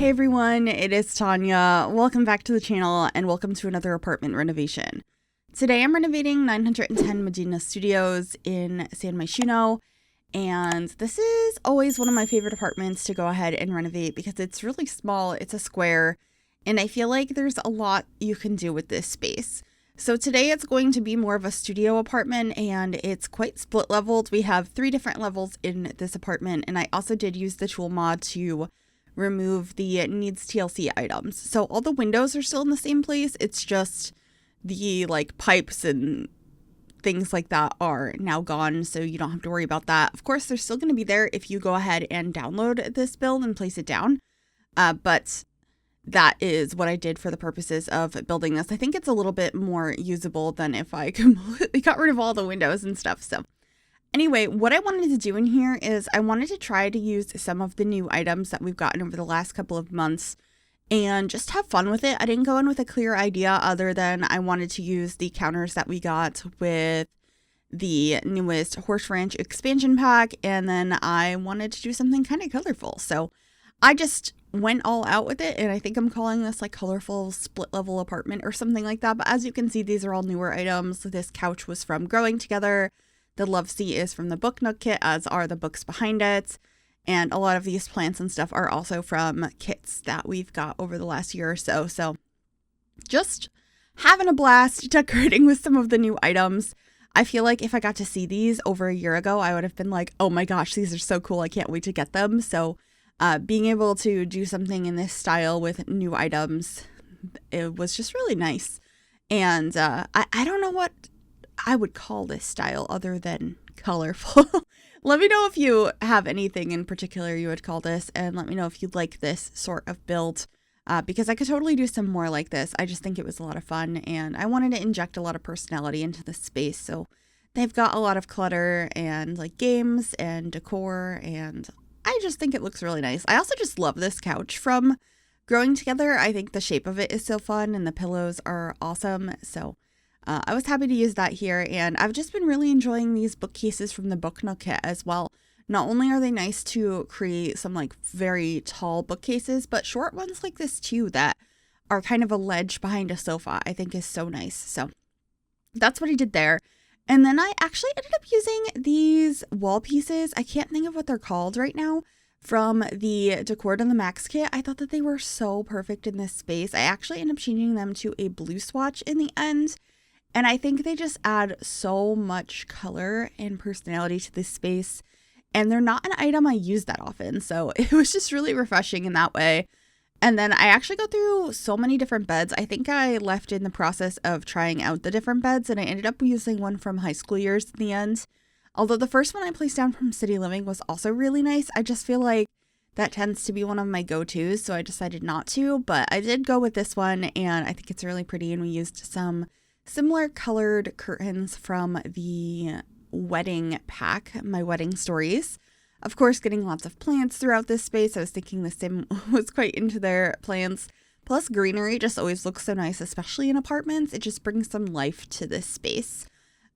Hey everyone, it is Tanya. Welcome back to the channel and welcome to another apartment renovation. Today I'm renovating 910 Medina Studios in San Myshuno, and this is always one of my favorite apartments to go ahead and renovate because it's really small, it's a square, and I feel like there's a lot you can do with this space. So today it's going to be more of a studio apartment and it's quite split leveled. We have 3 different levels in this apartment, and I also did use the tool mod to remove the needs TLC items. So all the windows are still in the same place. It's just the pipes and things like that are now gone, so you don't have to worry about that. Of course, they're still going to be there if you go ahead and download this build and place it down. But that is what I did for the purposes of building this. I think it's a little bit more usable than if I completely got rid of all the windows and stuff. So anyway, what I wanted to do in here is I wanted to try to use some of the new items that we've gotten over the last couple of months and just have fun with it. I didn't go in with a clear idea other than I wanted to use the counters that we got with the newest Horse Ranch expansion pack, and then I wanted to do something kind of colorful. So I just went all out with it, and I think I'm calling this colorful split level apartment or something like that. But as you can see, these are all newer items. This couch was from Growing Together. The love seat is from the Book Nook kit, as are the books behind it. And a lot of these plants and stuff are also from kits that we've got over the last year or so. So just having a blast decorating with some of the new items. I feel like if I got to see these over a year ago, I would have been like, oh my gosh, these are so cool. I can't wait to get them. So being able to do something in this style with new items, it was just really nice. And I don't know what I would call this style other than colorful. Let me know if you have anything in particular you would call this, and let me know if you like this sort of build, because I could totally do some more like this. I just think it was a lot of fun, and I wanted to inject a lot of personality into this space. So they've got a lot of clutter and games and decor, and I just think it looks really nice. I also just love this couch from Growing Together. I think the shape of it is so fun, and the pillows are awesome. So I was happy to use that here, and I've just been really enjoying these bookcases from the Book Nook kit as well. Not only are they nice to create some very tall bookcases, but short ones like this too that are kind of a ledge behind a sofa, I think is so nice. So that's what I did there. And then I actually ended up using these wall pieces. I can't think of what they're called right now, from the Decor and the Max kit. I thought that they were so perfect in this space. I actually ended up changing them to a blue swatch in the end. And I think they just add so much color and personality to this space. And they're not an item I use that often. So it was just really refreshing in that way. And then I actually go through so many different beds. I think I left in the process of trying out the different beds, and I ended up using one from high school years in the end. Although the first one I placed down from City Living was also really nice. I just feel like that tends to be one of my go-tos, so I decided not to. But I did go with this one, and I think it's really pretty. And we used some similar colored curtains from the wedding pack, My Wedding Stories. Of course, getting lots of plants throughout this space. I was thinking the Sim was quite into their plants. Plus, greenery just always looks so nice, especially in apartments. It just brings some life to this space.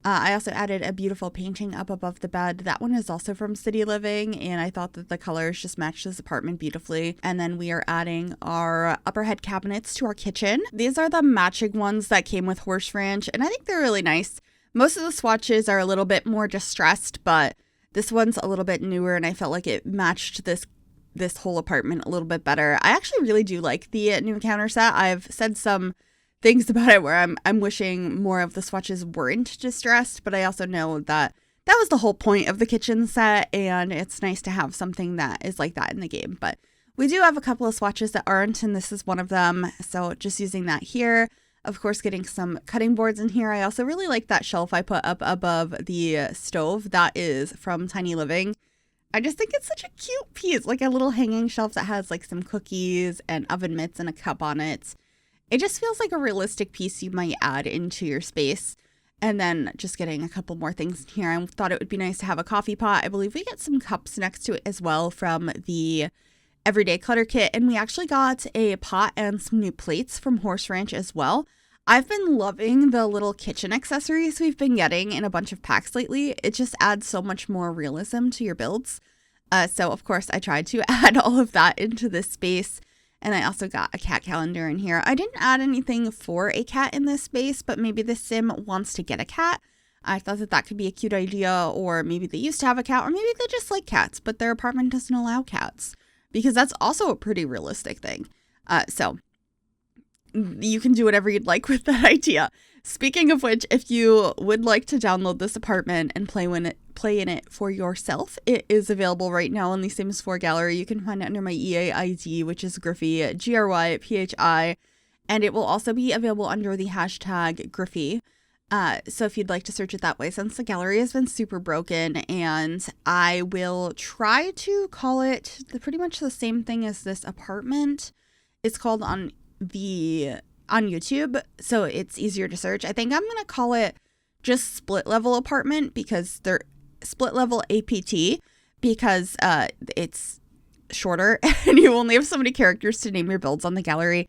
I also added a beautiful painting up above the bed. That one is also from City Living, and I thought that the colors just matched this apartment beautifully. And then we are adding our upper head cabinets to our kitchen. These are the matching ones that came with Horse Ranch, and I think they're really nice. Most of the swatches are a little bit more distressed, but this one's a little bit newer, and I felt like it matched this whole apartment a little bit better. I actually really do like the new counter set. I've said some things about it where I'm wishing more of the swatches weren't distressed, but I also know that that was the whole point of the kitchen set, and it's nice to have something that is like that in the game. But we do have a couple of swatches that aren't, and this is one of them, so just using that here. Of course, getting some cutting boards in here. I also really like that shelf I put up above the stove. That is from Tiny Living. I just think it's such a cute piece, like a little hanging shelf that has some cookies and oven mitts and a cup on it. It just feels like a realistic piece you might add into your space. And then just getting a couple more things in here. I thought it would be nice to have a coffee pot. I believe we get some cups next to it as well from the Everyday Clutter Kit. And we actually got a pot and some new plates from Horse Ranch as well. I've been loving the little kitchen accessories we've been getting in a bunch of packs lately. It just adds so much more realism to your builds. So of course I tried to add all of that into this space. And I also got a cat calendar in here. I didn't add anything for a cat in this space, but maybe the sim wants to get a cat. I thought that that could be a cute idea, or maybe they used to have a cat, or maybe they just like cats, but their apartment doesn't allow cats, because that's also a pretty realistic thing. So you can do whatever you'd like with that idea. Speaking of which, if you would like to download this apartment and play in it for yourself, it is available right now on the Sims 4 gallery. You can find it under my EA ID, which is Gryphi, Gryphi, and it will also be available under the hashtag Gryphi. So if you'd like to search it that way, since the gallery has been super broken, and I will try to call it pretty much the same thing as this apartment. It's called on YouTube, so it's easier to search. I think I'm going to call it just split level apartment, because they're split level APT, because it's shorter and you only have so many characters to name your builds on the gallery.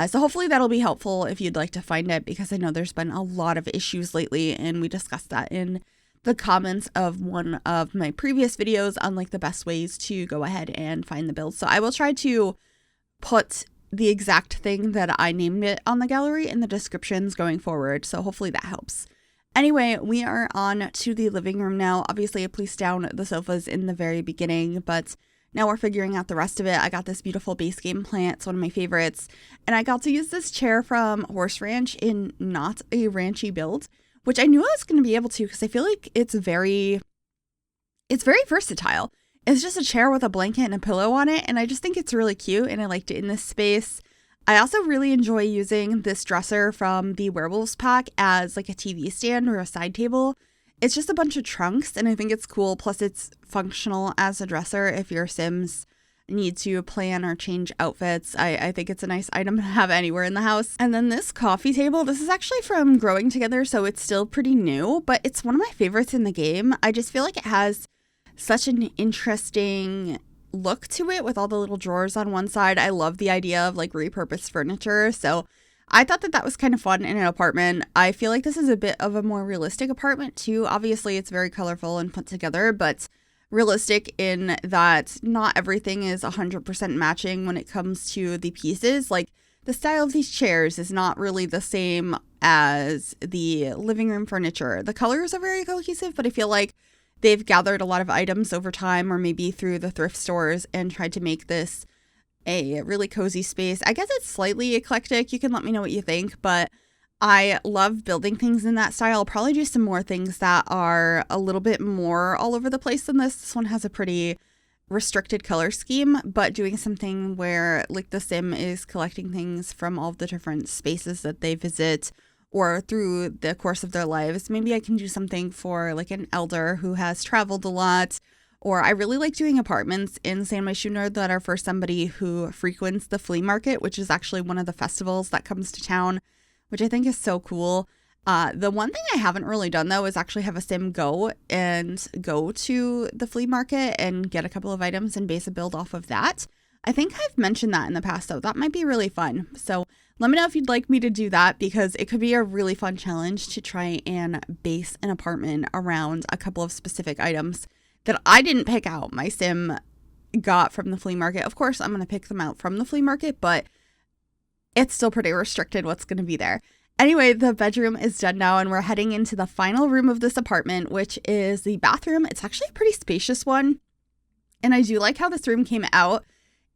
So hopefully that'll be helpful if you'd like to find it, because I know there's been a lot of issues lately, and we discussed that in the comments of one of my previous videos on like the best ways to go ahead and find the build. So I will try to put the exact thing that I named it on the gallery in the descriptions going forward. So hopefully that helps. Anyway, we are on to the living room now. Obviously I placed down the sofas in the very beginning, but now we're figuring out the rest of it. I got this beautiful base game plant. It's one of my favorites. And I got to use this chair from Horse Ranch in not a ranchy build, which I knew I was going to be able to, because I feel like it's very versatile. It's just a chair with a blanket and a pillow on it, and I just think it's really cute, and I liked it in this space. I also really enjoy using this dresser from the Werewolves pack as like a TV stand or a side table. It's just a bunch of trunks, and I think it's cool. Plus it's functional as a dresser if your Sims need to plan or change outfits. I think it's a nice item to have anywhere in the house. And then this coffee table, this is actually from Growing Together, so it's still pretty new, but it's one of my favorites in the game. I just feel like it has such an interesting look to it with all the little drawers on one side. I love the idea of like repurposed furniture, so I thought that that was kind of fun in an apartment. I feel like this is a bit of a more realistic apartment too. Obviously it's very colorful and put together, but realistic in that not everything is 100% matching when it comes to the pieces. Like the style of these chairs is not really the same as the living room furniture. The colors are very cohesive, but I feel like they've gathered a lot of items over time, or maybe through the thrift stores, and tried to make this a really cozy space. I guess it's slightly eclectic. You can let me know what you think, but I love building things in that style. I'll probably do some more things that are a little bit more all over the place than this. This one has a pretty restricted color scheme, but doing something where like the sim is collecting things from all of the different spaces that they visit, or through the course of their lives. Maybe I can do something for like an elder who has traveled a lot. Or I really like doing apartments in San Myshuno that are for somebody who frequents the flea market, which is actually one of the festivals that comes to town, which I think is so cool. The one thing I haven't really done though is actually have a sim go to the flea market and get a couple of items and base a build off of that. I think I've mentioned that in the past, though. That might be really fun. So let me know if you'd like me to do that, because it could be a really fun challenge to try and base an apartment around a couple of specific items that I didn't pick out. My sim got from the flea market. Of course, I'm going to pick them out from the flea market, but it's still pretty restricted what's going to be there. Anyway, the bedroom is done now, and we're heading into the final room of this apartment, which is the bathroom. It's actually a pretty spacious one, and I do like how this room came out.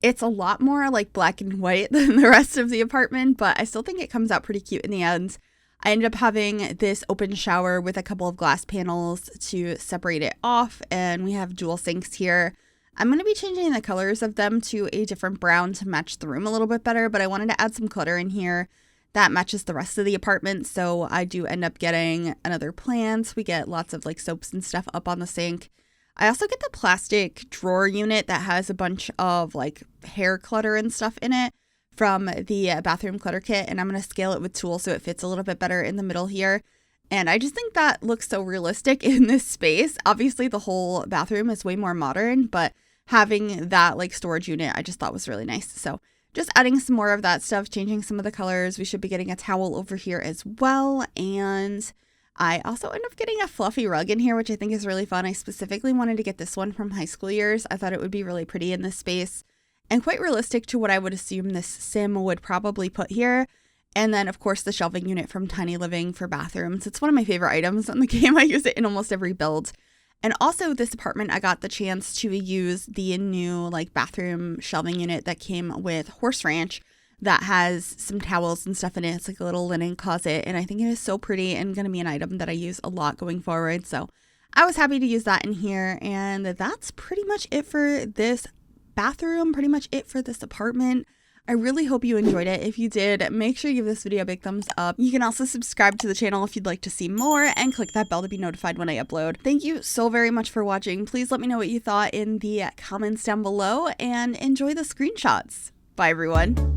It's a lot more like black and white than the rest of the apartment, but I still think it comes out pretty cute in the end. I ended up having this open shower with a couple of glass panels to separate it off, and we have dual sinks here. I'm going to be changing the colors of them to a different brown to match the room a little bit better, but I wanted to add some clutter in here that matches the rest of the apartment, so I do end up getting another plant. We get lots of like soaps and stuff up on the sink. I also get the plastic drawer unit that has a bunch of like hair clutter and stuff in it from the bathroom clutter kit, and I'm going to scale it with tools so it fits a little bit better in the middle here. And I just think that looks so realistic in this space. Obviously the whole bathroom is way more modern, but having that like storage unit I just thought was really nice. So just adding some more of that stuff, changing some of the colors. We should be getting a towel over here as well, and I also end up getting a fluffy rug in here, which I think is really fun. I specifically wanted to get this one from high school years. I thought it would be really pretty in this space. and quite realistic to what I would assume this sim would probably put here. And then, of course, the shelving unit from Tiny Living for bathrooms. It's one of my favorite items in the game. I use it in almost every build. And also this apartment, I got the chance to use the new bathroom shelving unit that came with Horse Ranch that has some towels and stuff in it. It's like a little linen closet. And I think it is so pretty and going to be an item that I use a lot going forward. So I was happy to use that in here. And that's pretty much it for this bathroom, pretty much it for this apartment. I really hope you enjoyed it. If you did, make sure you give this video a big thumbs up. You can also subscribe to the channel if you'd like to see more and click that bell to be notified when I upload. Thank you so very much for watching. Please let me know what you thought in the comments down below and enjoy the screenshots. Bye everyone.